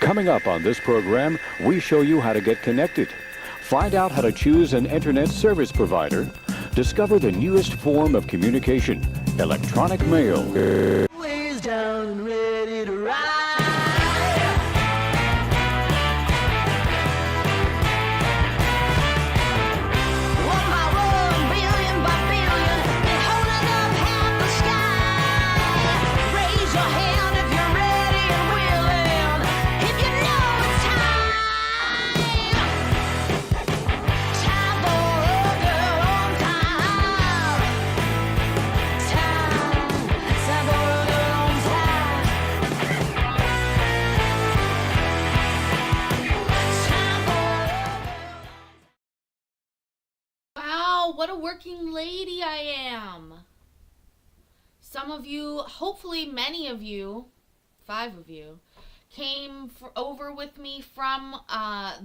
Coming up on this program, we show you how to get connected. Find out how to choose an internet service provider. Discover the newest form of communication, electronic mail. Ways down and ready to ride. One by one, billion by billion, been holding up half the sky. Raise your hand if you're ready and willing, if you know it's time. Time for a girl on time. Time for a girl on time. Time for a Wow, what a working lady I am. Some of you, hopefully many of you, 5 of you, came over with me from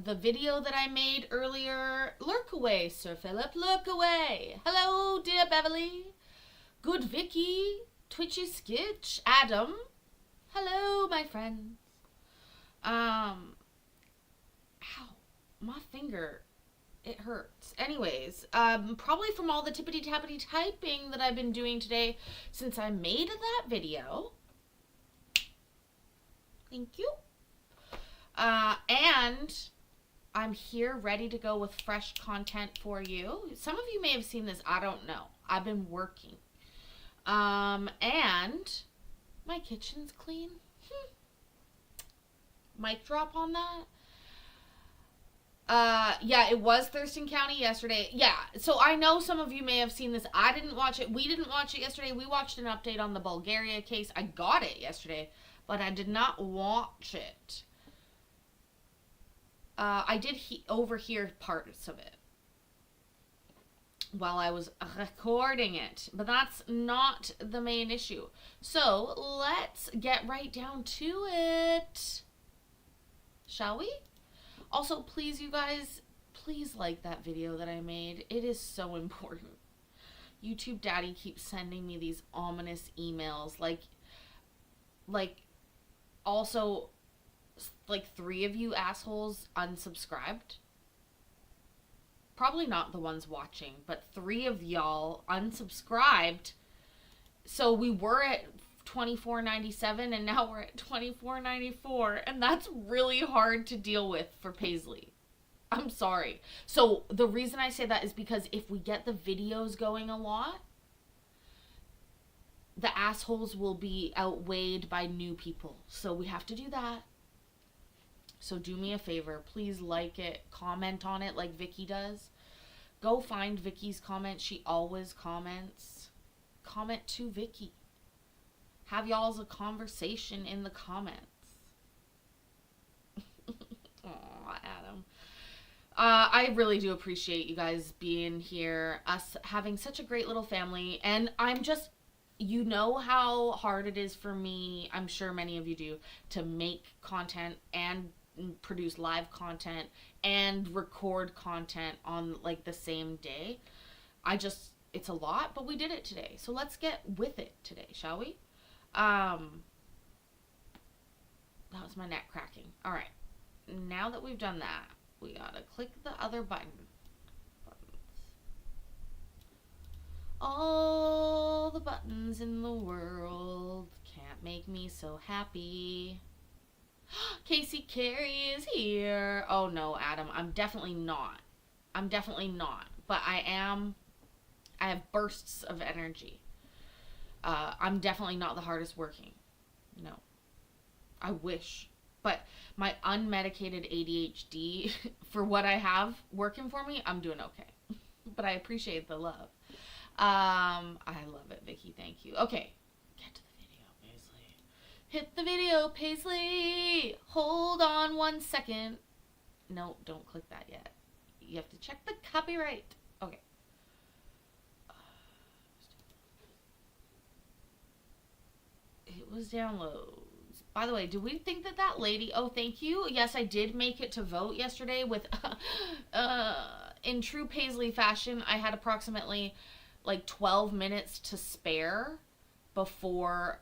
the video that I made earlier. Lurk away, Sir Philip, lurk away. Hello, dear Beverly. Good Vicky, Twitchy Skitch, Adam. Hello, my friends. Ow, my finger. It hurts. Anyways, probably from all the tippity-tappity typing that I've been doing today since I made that video. Thank you. And I'm here ready to go with fresh content for you. Some of you may have seen this. I don't know. I've been working. And my kitchen's clean. Mic drop on that. Yeah, it was Thurston County yesterday. Yeah, so I know some of you may have seen this. I didn't watch it. We didn't watch it yesterday. We watched an update on the Bulgaria case. I got it yesterday, but I did not watch it. I did overhear parts of it while I was recording it, but that's not the main issue. So let's get right down to it. Shall we? Also, please, you guys, please like that video that I made. It is so important. YouTube Daddy keeps sending me these ominous emails. Also, 3 of you assholes unsubscribed. Probably not the ones watching, but 3 of y'all unsubscribed. So we were at $24.97 and now we're at $24.94, and that's really hard to deal with for Paisley. I'm sorry. So the reason I say that is because if we get the videos going a lot, the assholes will be outweighed by new people. So we have to do that. So do me a favor, please like it, comment on it like Vicky does. Go find Vicky's comment. She always comments. Comment to Vicky. Have y'all's a conversation in the comments. Aw, Adam. I really do appreciate you guys being here, us having such a great little family, and I'm just, you know how hard it is for me, I'm sure many of you do, to make content and produce live content and record content on the same day. It's a lot, but we did it today. So let's get with it today, shall we? That was my neck cracking. All right. Now that we've done that, we gotta click the other buttons. All the buttons in the world can't make me so happy. Casey Carey is here. Oh no, Adam, I'm definitely not. But I have bursts of energy. I'm definitely not the hardest working. No. I wish. But my unmedicated ADHD, for what I have working for me, I'm doing okay. But I appreciate the love. I love it, Vicky. Thank you. Okay. Get to the video, Paisley. Hit the video, Paisley. Hold on 1 second. No, don't click that yet. You have to check the copyright. Okay. It was downloads. By the way, do we think that lady... Oh, thank you. Yes, I did make it to vote yesterday with... in true Paisley fashion, I had approximately 12 minutes to spare before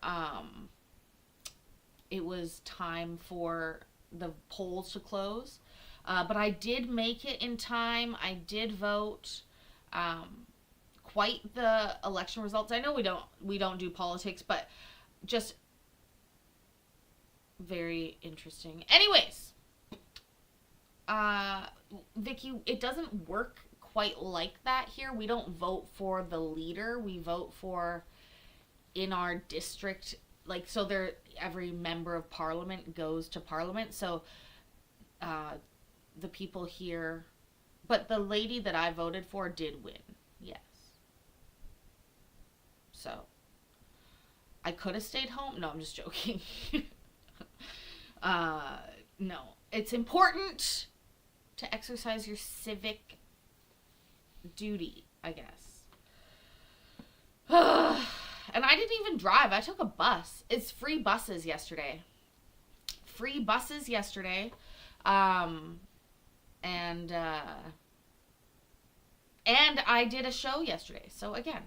it was time for the polls to close. But I did make it in time. I did vote. Quite the election results. I know we don't do politics, but just very interesting. Anyways, Vicky, it doesn't work quite like that here. We don't vote for the leader. We vote for in our district. Like, so there, every member of parliament goes to parliament. So, the people here, but the lady that I voted for did win. Yes. So, I could have stayed home. No, I'm just joking. No, it's important to exercise your civic duty, I guess. And I didn't even drive. I took a bus. It's free buses yesterday. Free buses yesterday. And I did a show yesterday. So again,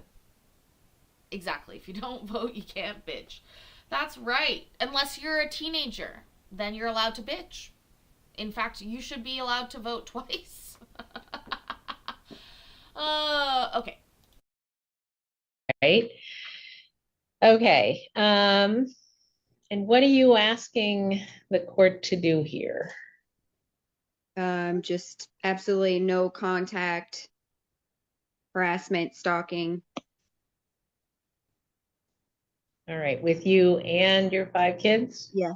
exactly. If you don't vote, you can't bitch. That's right. Unless you're a teenager, then you're allowed to bitch. In fact, you should be allowed to vote twice. Okay. Right. Okay. And what are you asking the court to do here? Just absolutely no contact, harassment, stalking. All right, with you and your 5 kids? Yeah.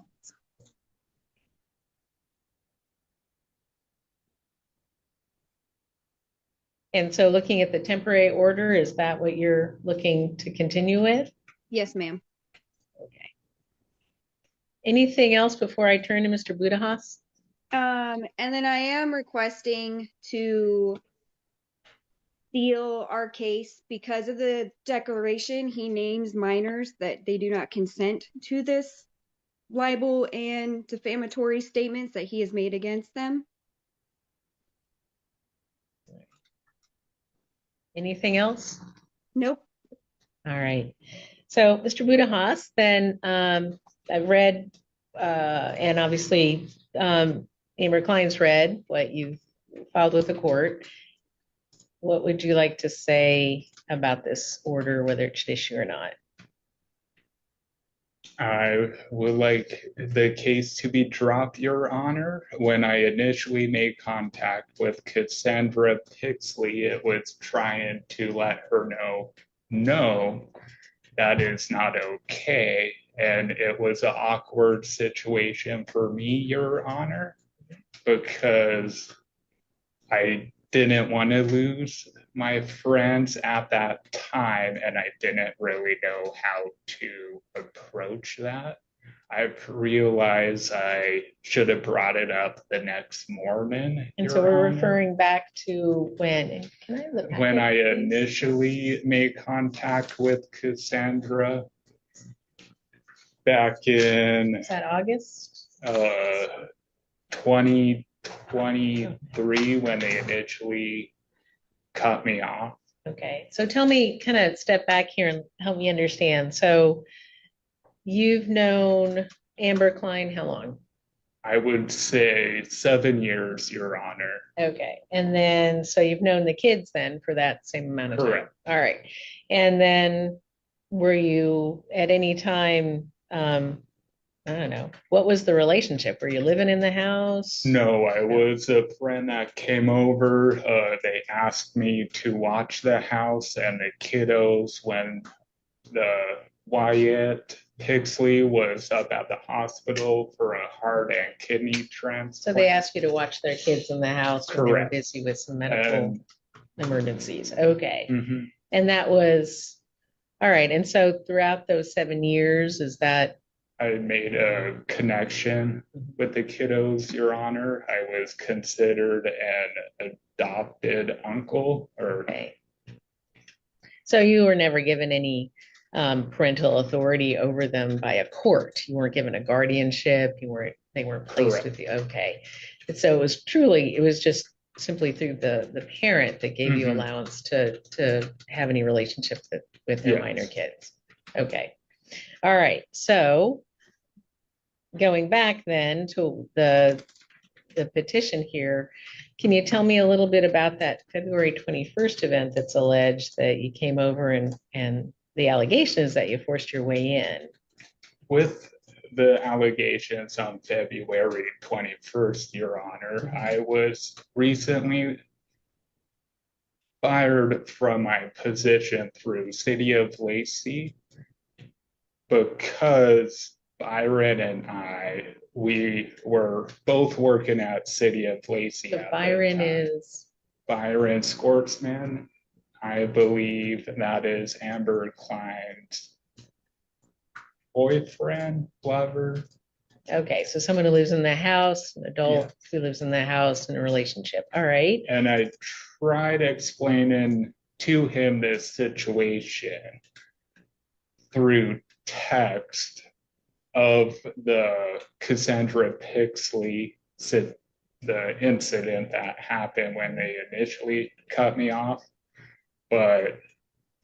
And so looking at the temporary order, is that what you're looking to continue with? Yes, ma'am. Okay. Anything else before I turn to Mr. Budahas? And then I am requesting to seal our case because of the declaration. He names minors that they do not consent to this libel and defamatory statements that he has made against them. Anything else? Nope. All right. So, Mr. Budahas, then I've read, and obviously Amber Klein's read what you've filed with the court. What would you like to say about this order, whether it should issue or not? I would like the case to be dropped, Your Honor. When I initially made contact with Cassandra Pixley, it was trying to let her know, no, that is not okay. And it was an awkward situation for me, Your Honor, because I didn't want to lose my friends at that time, and I didn't really know how to approach that. I've realized I should have brought it up the next morning. And so we're referring back to when? Can I have the packet, When I please? initially made contact with Cassandra back in Is that August? 2023, when they initially cut me off. Okay, so tell me, kind of step back here and help me understand. So you've known Amber Klein how long? I would say 7 years, Your Honor. Okay, and then, so you've known the kids then for that same amount of time? Correct. All right, and then were you at any time, I don't know, what was the relationship? Were you living in the house? No, I was a friend that came over. They asked me to watch the house and the kiddos when the Wyatt Pixley was up at the hospital for a heart and kidney transplant. So they asked you to watch their kids in the house when they were Correct. busy with some medical And emergencies. Okay, mhm. and that was, all right, and so throughout those 7 years, is that, I made a connection with the kiddos, Your Honor. I was considered an adopted uncle, or okay. So you were never given any parental authority over them by a court? You weren't given a guardianship, they weren't placed with you, okay. And so it was just simply through the parent that gave you Mhm. allowance to have any relationship with their Yes. minor kids. Okay. All right, so going back then to the petition here, can you tell me a little bit about that February 21st event that's alleged that you came over and the allegation is that you forced your way in? With the allegations on February 21st, Your Honor, I was recently fired from my position through City of Lacey because Byron and we were both working at City of Lacey. So at the Byron time. is, Byron Scortsman. I believe that is Amber Klein's boyfriend, lover. okay, so someone who lives in the house, an adult Yeah. who lives in the house in a relationship. All right. And I tried explaining to him this situation through text of the Cassandra Pixley, the incident that happened when they initially cut me off. But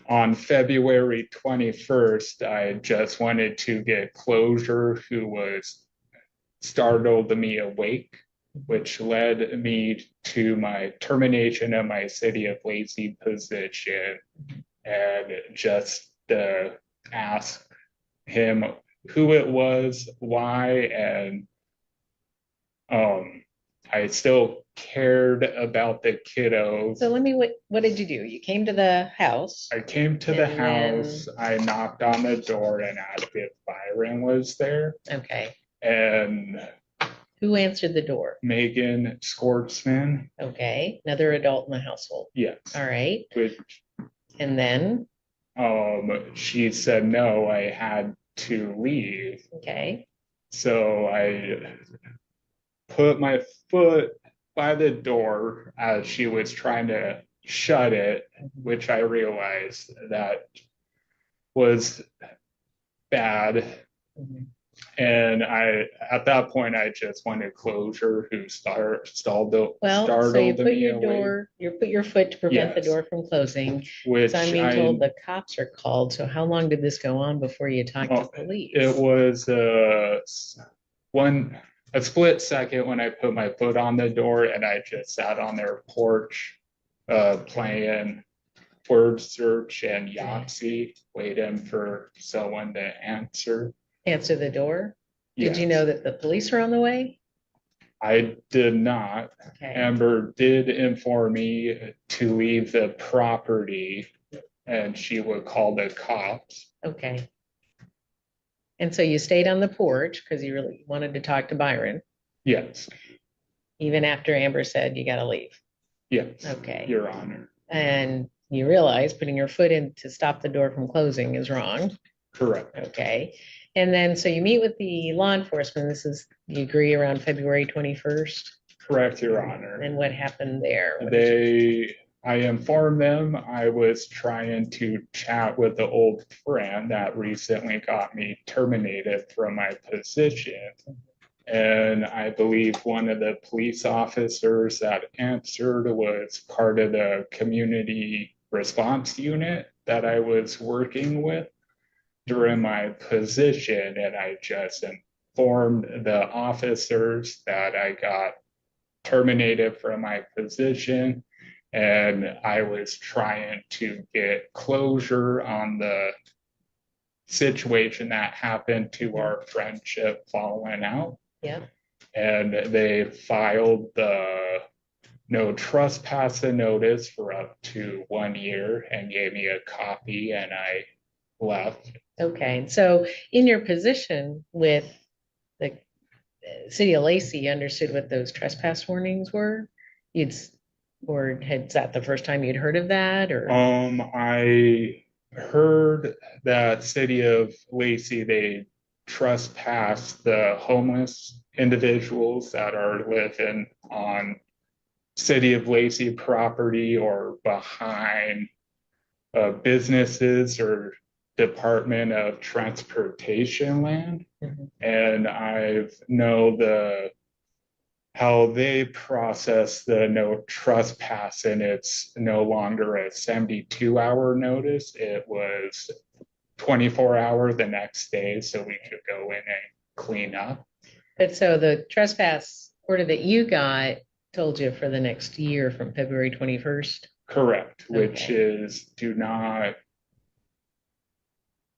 on February 21st, I just wanted to get closure, who was startled me awake, which led me to my termination of my City of Lacey position, and just ask him who it was, why, and I still cared about the kiddos. So what did you do? You came to the house. I came to the And then- house, I knocked on the door and asked if Byron was there, Okay. and Who answered the door? Megan Scortsman, Okay. Another adult in the household. yes, All right. which And then, she said no, I had to leave. okay. So I put my foot by the door as she was trying to shut it, which I realized that was bad. Mhm. And at that point, I just wanted closure, who Well, so you startled put me your away, door, you put your foot to prevent the Yes. door from closing. which So I'm being told the cops are called. So how long did this go on before you talked to police? it was a split second when I put my foot on the door, and I just sat on their porch playing word search and Yahtzee, waiting for someone to answer. Answer the door? Did you Yes. know that the police were on the way? I did not. Okay. Amber did inform me to leave the property and she would call the cops. Okay. And so you stayed on the porch because you really wanted to talk to Byron, Yes, even after Amber said you gotta leave. yes, Okay. Your Honor. And you realize putting your foot in to stop the door from closing is wrong. Correct. Okay. And then, so you meet with the law enforcement. This is, you agree, around February 21st? Correct, Your Honor. And what happened there? What did I informed them I was trying to chat with the old friend that recently got me terminated from my position. And I believe one of the police officers that answered was part of the community response unit that I was working with during my position. And I just informed the officers that I got terminated from my position, and I was trying to get closure on the situation that happened to our friendship falling out. Yeah. And they filed the no trespassing notice for up to 1 year and gave me a copy, and I left. Okay. And so in your position with the city of Lacey, you understood what those trespass warnings were? Or had that the first time you'd heard of that, or? I heard that City of Lacey, they trespass the homeless individuals that are living on City of Lacey property or behind businesses or Department of Transportation land. Mhm. And I know how they process the no trespassing. It's no longer a 72-hour notice. It was 24 hour the next day, so we could go in and clean up. But so the trespass order that you got told you for the next year from February 21st? Correct, which Okay. is do not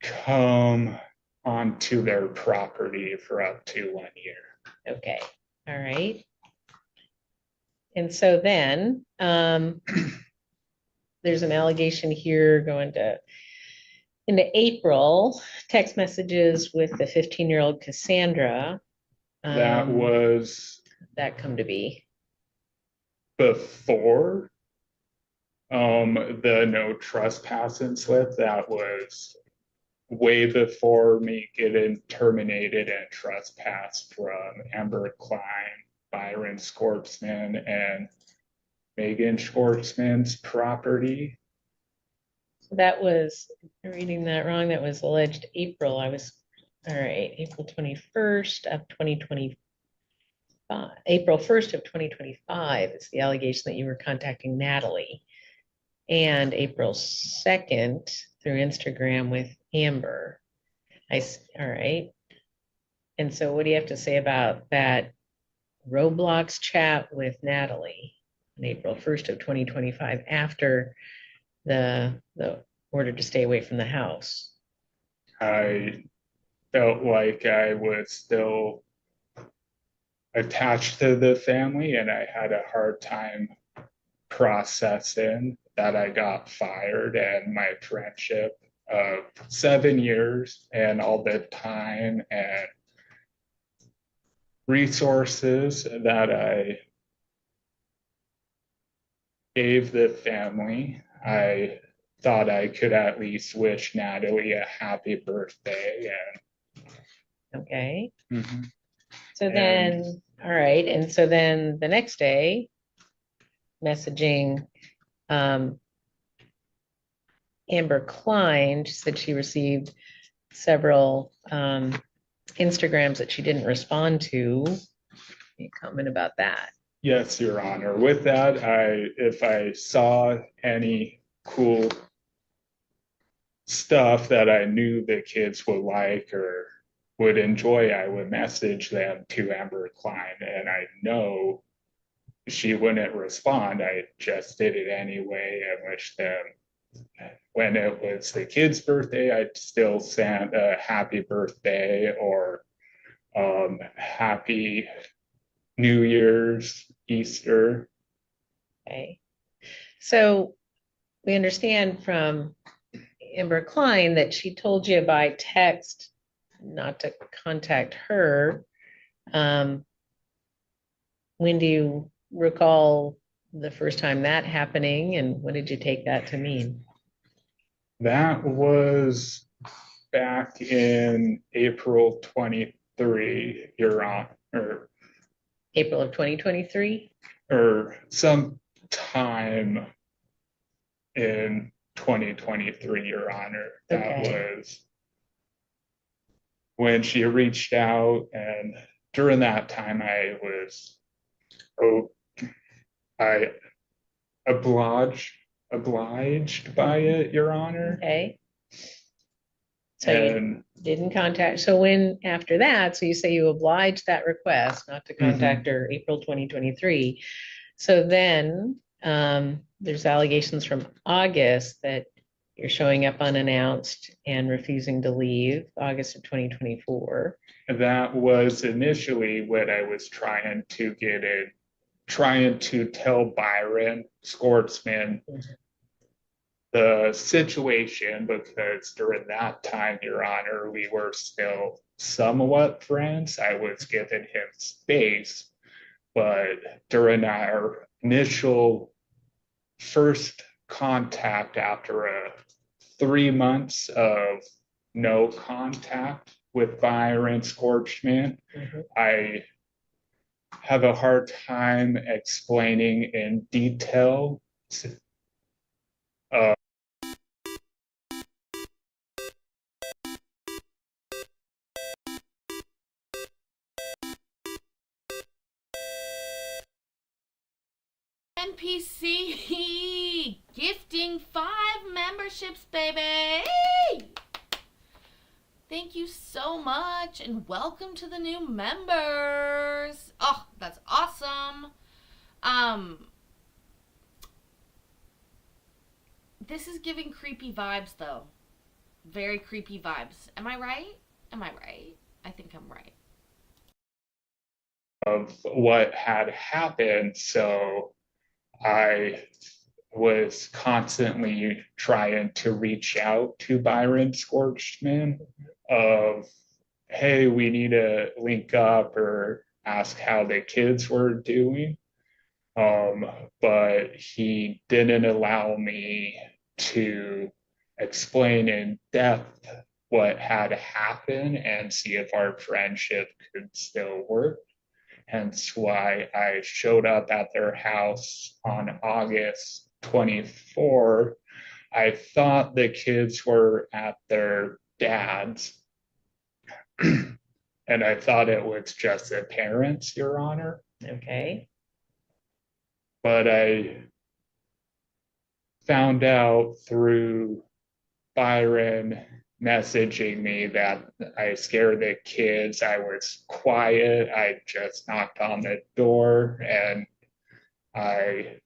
come onto their property for up to 1 year. Okay, all right. And so then, there's an allegation here going into April, text messages with the 15-year-old Cassandra. That was That come to be. before the no trespassing slip. That was way before me getting terminated and trespassed from Amber Klein, Byron Scorpsman, and Megan Scorpsman's property. So that was, reading that wrong, that was alleged April. All right, April 21st of 2025. April 1st of 2025 is the allegation that you were contacting Natalie. And April 2nd through Instagram with Amber. All right. And so what do you have to say about that Roblox chat with Natalie on April 1st of 2025 after the order to stay away from the house? I felt like I was still attached to the family, and I had a hard time processing that I got fired, and my friendship of 7 years and all the time and resources that I gave the family. I thought I could at least wish Natalie a happy birthday. Okay. And So then, all right. And so then the next day, messaging Amber Klein, she said she received several Instagrams that she didn't respond to. Any comment about that? yes, Your Honor. With that, if I saw any cool stuff that I knew the kids would like or would enjoy, I would message them to Amber Klein, and I know she wouldn't respond. I just did it anyway and wished them. When it was the kid's birthday, I'd still send a happy birthday or happy New Year's, Easter. Okay. So we understand from Amber Klein that she told you by text not to contact her. When do you recall the first time that happening, and what did you take that to mean? That was back in April 23, Your Honor, April of 2023? or some time in 2023, Your Honor. That Okay. was when she reached out, and during that time I was I obliged by it, Your Honor. Okay. So you And didn't contact, so when, after that, so you say you obliged that request not to contact her April 2023. So then, there's allegations from August that you're showing up unannounced and refusing to leave, August of 2024. that was initially what I was trying to get in, trying to tell Byron Scortsman the situation, because during that time, Your Honor, we were still somewhat friends. I was giving him space, but during our initial first contact after 3 months of no contact with Byron Scorchman, I have a hard time explaining in detail NPC gifting 5 memberships, baby. Thank you so much, and welcome to the new members. Oh, that's awesome. Um, this is giving creepy vibes, though. Very creepy vibes. Am I right? Am I right? I think I'm right. Of what had happened. So I was constantly trying to reach out to Byron Scorchman of, hey, we need to link up or ask how the kids were doing. Um, but he didn't allow me to explain in depth what had happened and see if our friendship could still work. Hence why I showed up at their house on August 24. I thought the kids were at their dad's, and I thought it was just the parents, Your Honor. Okay. But I found out through Byron messaging me that I scared the kids. I was quiet. I just knocked on the door and I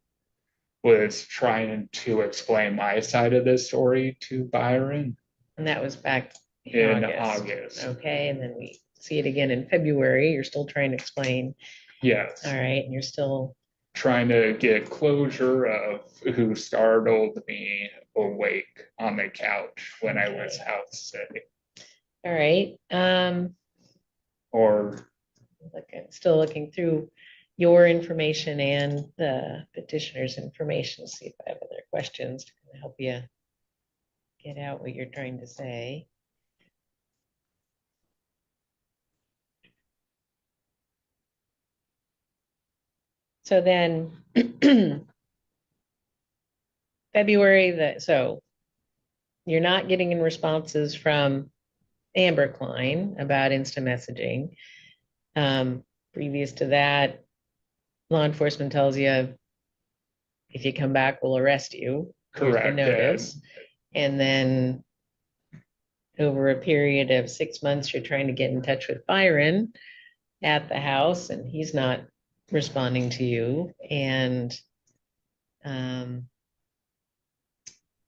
was trying to explain my side of the story to Byron And that was back in in August. Okay, and then we see it again in February. You're still trying to explain. Yes. All right, and you're still, Trying to get closure of who startled me awake on the couch when I was Okay. house sitting. all right. Or Still looking through your information and the petitioner's information, see if I have other questions to kind of help you get out what you're trying to say. So then February, so you're not getting in responses from Amber Klein about instant messaging. Previous to that, law enforcement tells you if you come back, we'll arrest you. Here's the correct. notice. And then over a period of 6 months, you're trying to get in touch with Byron at the house, and he's not responding to you. And all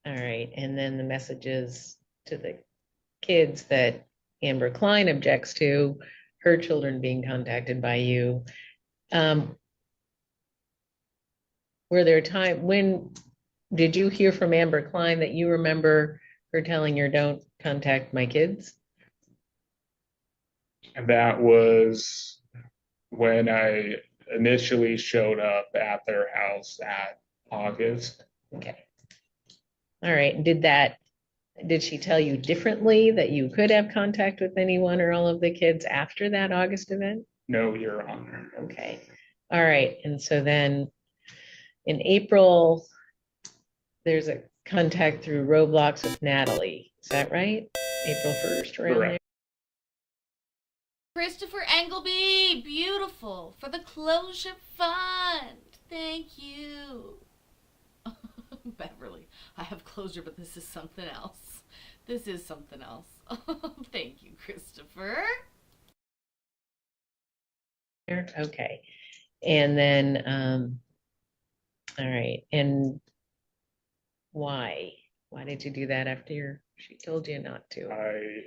right, and then the messages to the kids that Amber Klein objects to, her children being contacted by you. Were there time when did you hear from Amber Klein that you remember her telling her don't contact my kids? And that was when I initially showed up at their house at August. Okay. All right. Did she tell you differently that you could have contact with anyone or all of the kids after that August event? No, Your Honor. Okay. All right. And so then in April, there's a contact through Roblox with Natalie. Is that right? April 1st, around there? Correct. Christopher Engelby, beautiful, for the closure fund. Thank you. Beverly, I have closure, but this is something else. This is something else. Thank you, Christopher. Okay. And then, all right. And why? Why did you do that after she told you not to? I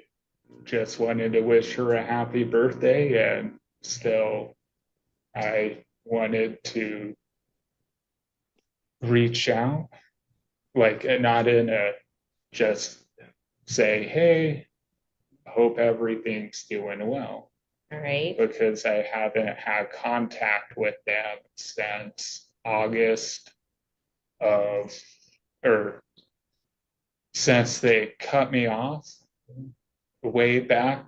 just wanted to wish her a happy birthday, and still I wanted to reach out, like not in a just say, hey, hope everything's doing well, All right. because I haven't had contact with them since August of, or since they cut me off way back.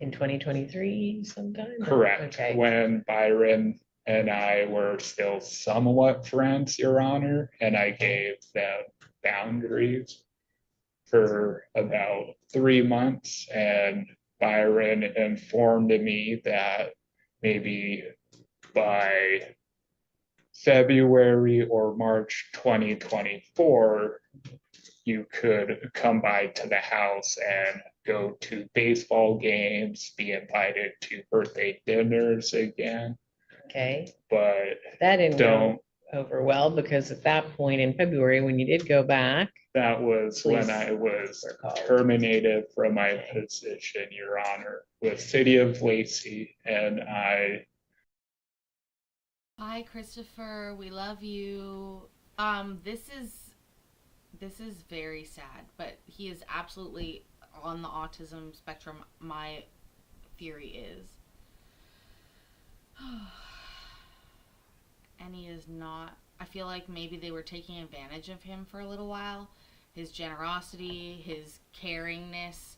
In 2023 sometime? Correct. Okay. When Byron and I were still somewhat friends, Your Honor, and I gave them boundaries for about 3 months, and Byron informed me that maybe by February or March 2024, you could come by to the house and go to baseball games, be invited to birthday dinners again, Okay, but that didn't don't. go over well because at that point in February, when you did go back, That was when I was were called. terminated from my Okay. position, Your Honor, with City of Lacey, and Bye, Christopher. We love you. This is very sad, but he is absolutely on the autism spectrum. My theory is, and he is not. I feel like maybe they were taking advantage of him for a little while. His generosity, his caringness,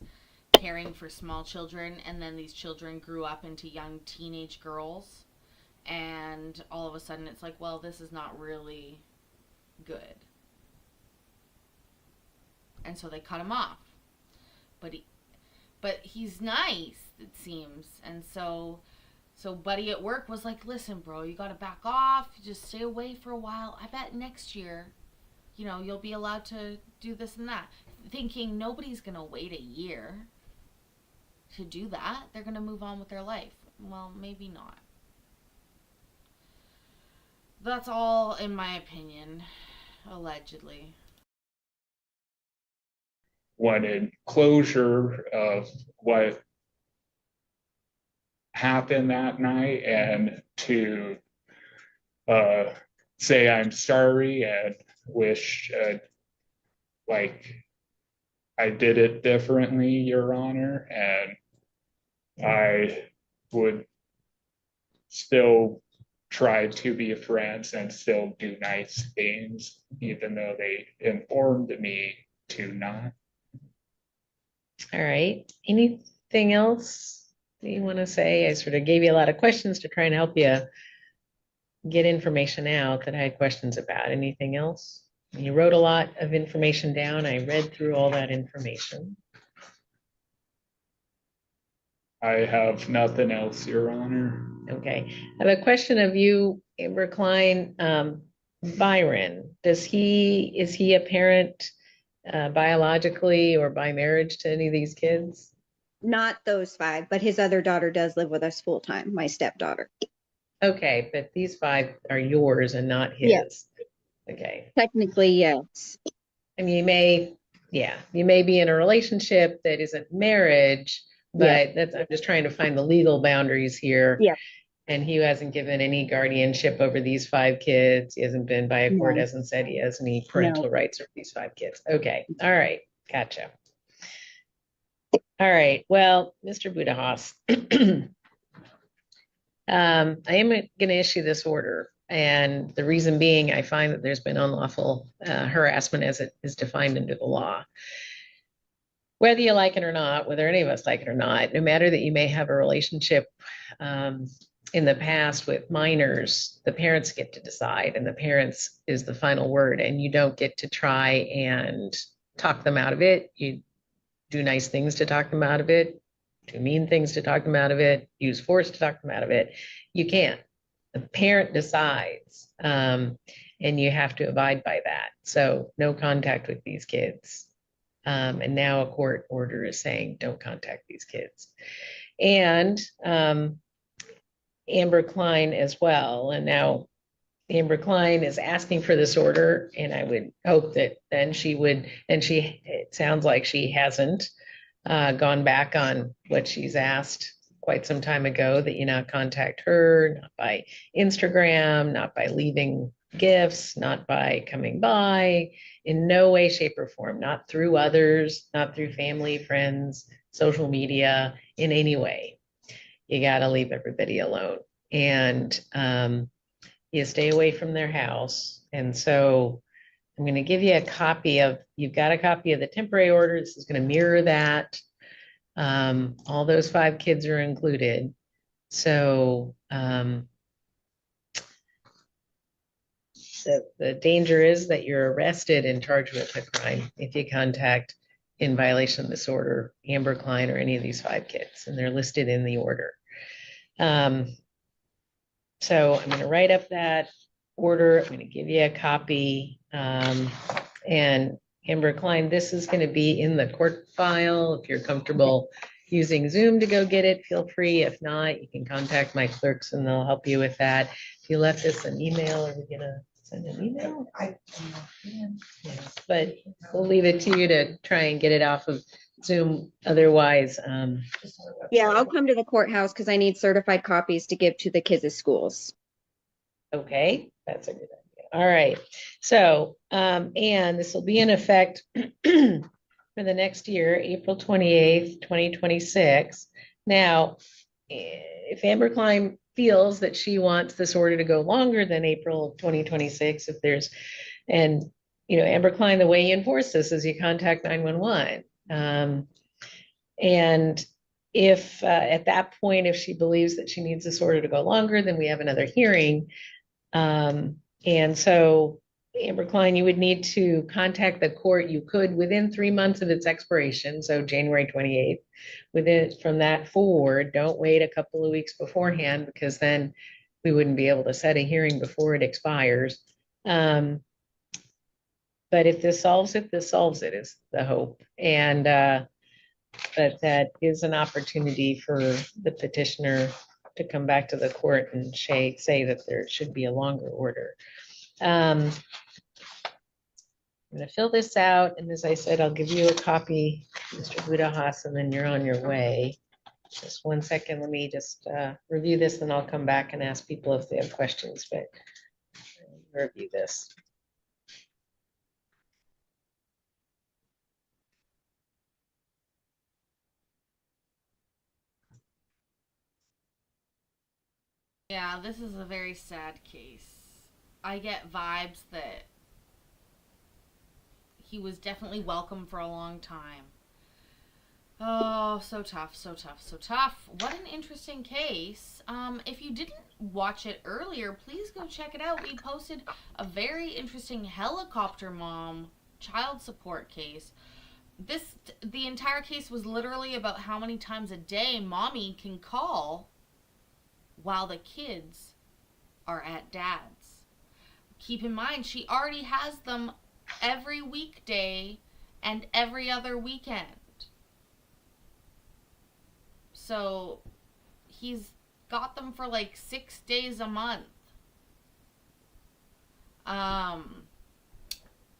caring for small children, and then these children grew up into young teenage girls, and all of a sudden it's like, well, this is not really good, and so they cut him off. But he's nice, it seems, and so Buddy at work was like, listen, bro, you got to back off, just stay away for a while. I bet next year, you'll be allowed to do this and that, thinking nobody's gonna wait a year to do that. They're gonna move on with their life. Well, maybe not. That's all in my opinion, allegedly. wanted closure of what happened that night and to say I'm sorry and wish like I did it differently, Your Honor, and I would still try to be friends and still do nice things, even though they informed me to not. All right. Anything else that you want to say? I sort of gave you a lot of questions to try and help you get information out that I had questions about. Anything else? You wrote a lot of information down. I read through all that information. I have nothing else, Your Honor. Okay. I have a question of you, Amber Klein. Byron, is he a parent biologically or by marriage to any of these kids? Not those 5, but his other daughter does live with us full time, my stepdaughter. Okay, but these 5 are yours and not his. Yes. Okay. Technically, yes. And you may be in a relationship that isn't marriage, but I'm just trying to find the legal boundaries here. Yeah. And he hasn't given any guardianship over these 5 kids. He hasn't been by a court, No. hasn't said he has any parental rights over these 5 kids. Okay. All right. Gotcha. All right. Well, Mr. Budahas, I am going to issue this order. And the reason being, I find that there's been unlawful harassment as it is defined under the law. Whether you like it or not, whether any of us like it or not, no matter that you may have a relationship in the past with minors, the parents get to decide, and the parents is the final word, and you don't get to try and talk them out of it. You do nice things to talk them out of it, do mean things to talk them out of it, use force to talk them out of it. You can't. The parent decides, and you have to abide by that. So no contact with these kids. And now a court order is saying don't contact these kids. And Amber Klein as well. And now Amber Klein is asking for this order, and I would hope that then she would, and it sounds like she hasn't gone back on what she's asked quite some time ago, that you not contact her, not by Instagram, not by leaving gifts, not by coming by, in no way, shape, or form, not through others, not through family, friends, social media, in any way. You got to leave everybody alone. And you stay away from their house. And so I'm going to give you a copy of, you've got a copy of the temporary order. This is going to mirror that. All those 5 kids are included. So the danger is that you're arrested and charged with a crime if you contact, in violation of this order, Amber Klein or any of these 5 kids, and they're listed in the order. So I'm going to write up that order. I'm going to give you a copy. And Amber Klein, this is going to be in the court file. If you're comfortable using Zoom to go get it, feel free. If not, you can contact my clerks and they'll help you with that. If you left us an email, are we gonna send an email? Yes, but we'll leave it to you to try and get it off of Zoom. Otherwise, Yeah, I'll come to the courthouse because I need certified copies to give to the kids' schools. okay, that's a good idea. All right, so, and this will be in effect for the next year, April 28th, 2026. Now, if Amber Klein feels that she wants this order to go longer than April 2026, if there's, and, you know, Amber Klein, the way you enforce this is you contact 911. And if at that point, if she believes that she needs this order to go longer, then we have another hearing. And so, Amber Klein, you would need to contact the court. You could within 3 months of its expiration, so January 28th. Within from that forward, don't wait a couple of weeks beforehand because then we wouldn't be able to set a hearing before it expires. But if this solves it is the hope. And but that is an opportunity for the petitioner to come back to the court and say that there should be a longer order. I'm going to fill this out, and as I said, I'll give you a copy, Mr. Budahas, and then you're on your way. Just 1 second, let me just review this, and I'll come back and ask people if they have questions, but review this. Yeah, this is a very sad case. I get vibes that he was definitely welcome for a long time. Oh, so tough, so tough, so tough. What an interesting case. If you didn't watch it earlier, please go check it out. We posted a very interesting helicopter mom child support case. The entire case was literally about how many times a day mommy can call while the kids are at dad's. Keep in mind, she already has them every weekday and every other weekend. So he's got them for like 6 days a month.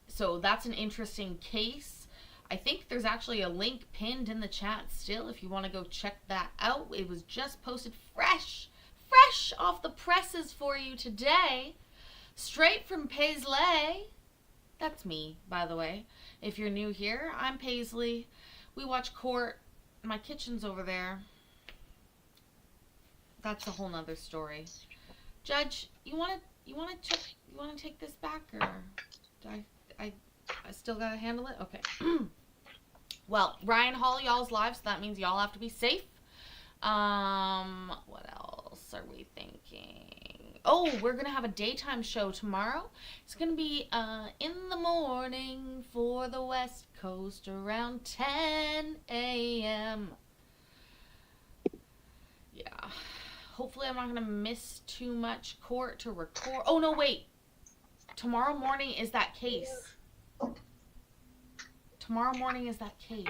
So that's an interesting case. I think there's actually a link pinned in the chat still if you want to go check that out. It was just posted fresh off the presses for you today, straight from Paisley. That's me, by the way. If you're new here, I'm Paisley. We watch court. My kitchen's over there. That's a whole nother story. Judge, you want to take this back, or do I still gotta handle it? Okay. Well, Ryan Hall, y'all's live, so that means y'all have to be safe. What else are we thinking? Oh, we're gonna have a daytime show tomorrow. It's gonna be in the morning for the West Coast around 10 a.m. Yeah. Hopefully I'm not gonna miss too much court to record. Oh no, wait. Tomorrow morning is that case. Tomorrow morning is that case.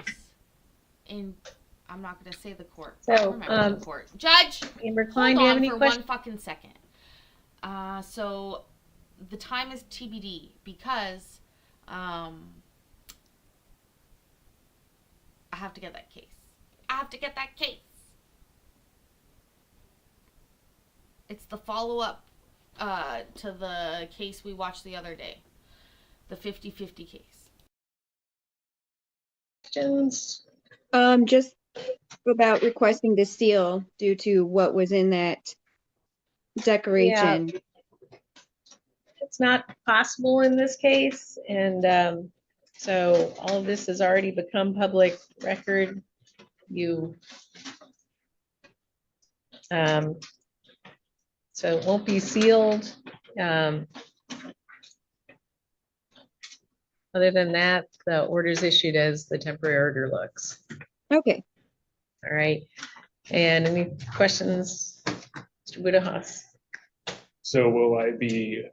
I'm not going to say the court. So, remember the court. Judge, Amber Klein, hold do you have on any for questions? 1 fucking second. So the time is TBD because I have to get that case. It's the follow-up to the case we watched the other day. The 50-50 case. Questions? Just about requesting the seal due to what was in that declaration. Yeah. It's not possible in this case, and so all of this has already become public record. So it won't be sealed. Other than that, the order's issued as the temporary order looks. Okay. All right. And any questions, Mr. Budahas? So will I be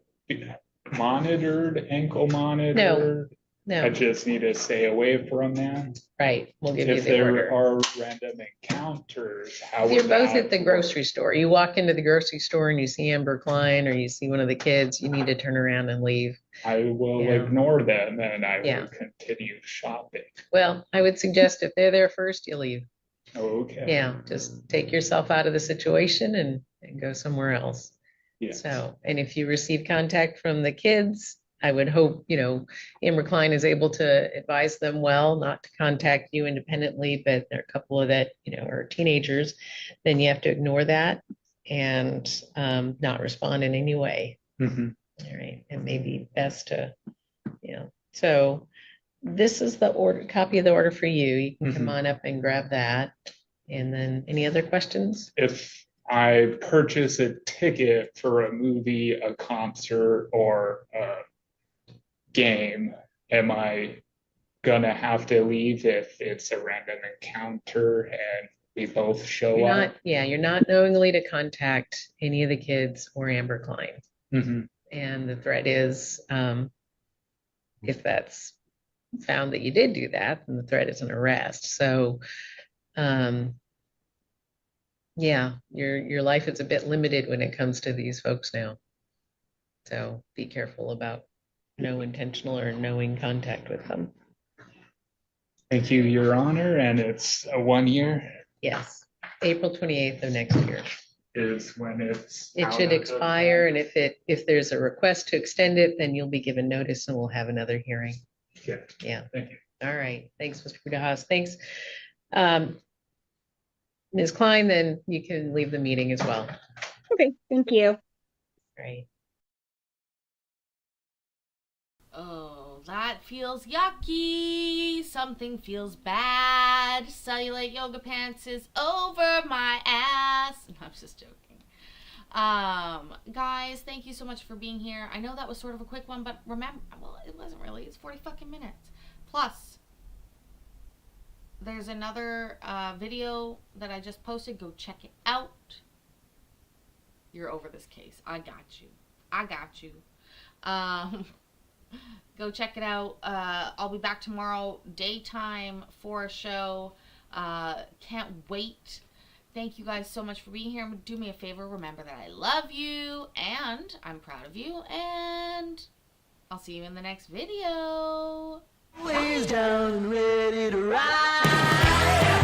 monitored, ankle monitored? I No, just need to stay away from them. right, we'll give you If the there order. are random encounters, how If you're would both that at the work? grocery store, you walk into the grocery store and you see Amber Klein or you see one of the kids, you need to turn around and leave. I will Yeah. ignore them and I Yeah. will continue shopping. Well, I would suggest if they're there first, you leave. Okay. Yeah, just take yourself out of the situation and go somewhere else. Yes. So, and if you receive contact from the kids, I would hope, Amber Klein is able to advise them well, not to contact you independently, but there are a couple of that, are teenagers, then you have to ignore that and not respond in any way. Mhm. All right, it may be best to, so this is the order, copy of the order for you. You can come Mhm. on up and grab that. And then any other questions? If I purchase a ticket for a movie, a concert, or a game, am I gonna have to leave if it's a random encounter and we both show You're up? not, yeah, you're not knowingly to contact any of the kids or Amber Klein. Mhm. And the threat is, if that's found that you did do that, then the threat is an arrest. So, yeah, your life is a bit limited when it comes to these folks now. So be careful about no intentional or knowing contact with them. Thank you, Your Honor, and it's a 1 year Yes, April 28th of next year. is when it's It out should of expire, and effect. if there's a request to extend it, then you'll be given notice and we'll have another hearing. Yeah, Yeah, thank you. all right. Thanks, Mr. Budahas. Thanks. Ms. Klein, then you can leave the meeting as well. Okay, thank you. Right. Oh, that feels yucky. Something feels bad. Cellulite yoga pants is over my ass. No, I'm just joking. Guys, thank you so much for being here. I know that was sort of a quick one, but remember, well, it wasn't really. It's 40 fucking minutes. Plus, there's another video that I just posted. Go check it out. You're over this case. I got you. I got you. Go check it out. I'll be back tomorrow daytime for a show. Can't wait. Thank you guys so much for being here. Do me a favor. Remember that I love you and I'm proud of you. And I'll see you in the next video. Ways down and ready to ride.